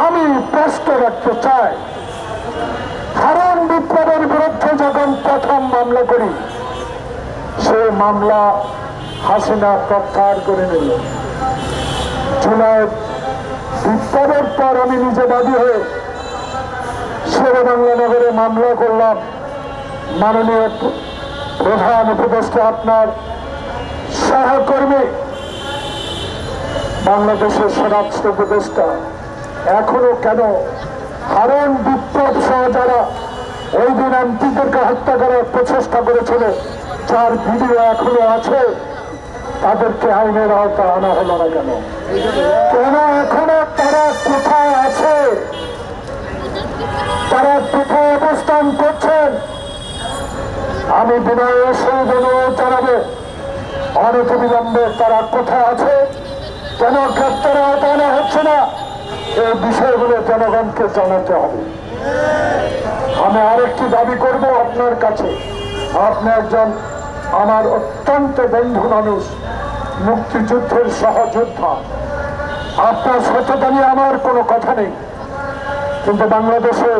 আমি প্রশ্ন রাখতে চাই, হারুন বিপ্লবের বিরুদ্ধে যখন প্রথম মামলা করি, সেই মামলা হাসিনা প্রত্যাহার করে নিল। জুলাই বিপ্লবের পর আমি নিজে বাদী হয়ে শেরেবাংলা নগরে মামলা করলাম। মাননীয় প্রধান উপদেষ্টা, আপনার সহকর্মী বাংলাদেশের স্বরাষ্ট্র উপদেষ্টা এখনো কেন হারুন বিপ্লব সহ যারা ওই দিন এমপিদেরকে হত্যা করার প্রচেষ্টা করেছিল, যার ভিডিও এখনো আছে, তাদেরকে আইনের আওতা আনা হলো না কেন? কেন এখনো তারা কোথায় আছে? তারা কোথায় অবস্থান করছেন? আমি বিনয়ের সহিত অনুরোধ জানাবো, অনতিবিলম্বে তারা কোথায় আছে, কেন গ্রেপ্তার আওতা আনা হচ্ছে না, এই বিষয়গুলো জনগণকে জানাতে হবে। আমি আরেকটি দাবি করব আপনার কাছে, আপনি একজন আমার অত্যন্ত বন্ধু মানুষ, মুক্তিযুদ্ধের সহযোদ্ধা, আপনার সততা নিয়ে আমার কোনো কথা নেই, কিন্তু বাংলাদেশে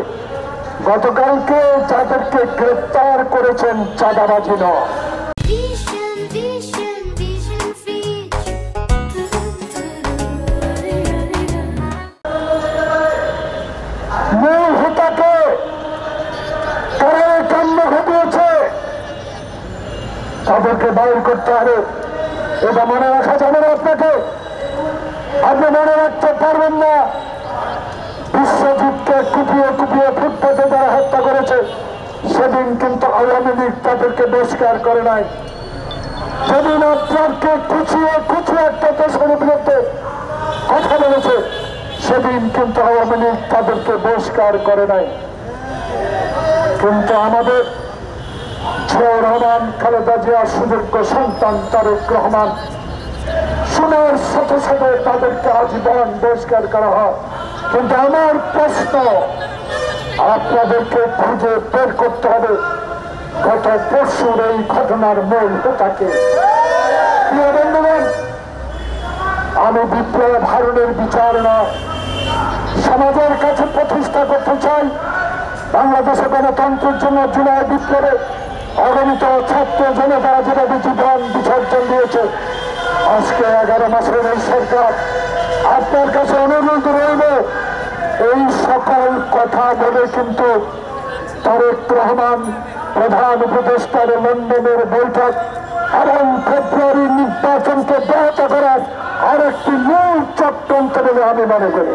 গতকালকে যাদেরকে গ্রেপ্তার করেছেন চাঁদাবাজি নয়, মূল হোতাকে তারা কাণ্ড ঘটিয়েছে, তাদেরকে বাইর করতে হবে। এটা মনে রাখা যাবে না আপনাকে, আপনি মনে রাখতে পারবেন না বিশ্বজিৎকে কুপিয়ে কুপিয়ে ফুটপাতে যারা হত্যা করেছে, সেদিন কিন্তু আওয়ামী লীগ তাদেরকে বহিষ্কার করে নাই। যেদিন আপনাকে খুঁচিয়ে খুঁচিয়ে একটা দেশের বিরুদ্ধে কথা বলেছে, সেদিন কিন্তু আওয়ামী লীগ তাদেরকে বহিষ্কার করে নাই। কিন্তু আমাদের জিয়াউর রহমান, খালেদা জিয়ার সুযোগ্য সন্তান তারেক রহমান শোনার সাথে সাথে তাদেরকে আজীবন বহিষ্কার করা হয়। কিন্তু আমার প্রশ্ন, আপনাদেরকে খুঁজে বের করতে হবে গত পরশুর এই ঘটনার মূল হোতাকে। প্রিয় বন্ধুগণ, আমি বিপ্লব হারুনের বিচার না সমাজের কাছে প্রতিষ্ঠা করতে চাই। বাংলাদেশে গণতন্ত্রের জন্য জুলাই বিপ্লবে অগণিত ছাত্র জনতা যেভাবে জীবন বিসর্জন দিয়েছে, আজকে 11 মাসের এই সরকার আপনার কাছে অনুরোধ রইল, এই সকল কথা বলে কিন্তু তারেক রহমান প্রধান উপদেষ্টার লন্ডনের বৈঠক এবং ফেব্রুয়ারি নির্বাচনকে ব্যাহত করার আরেকটি মূল চক্রান্ত বলে আমি মনে করি।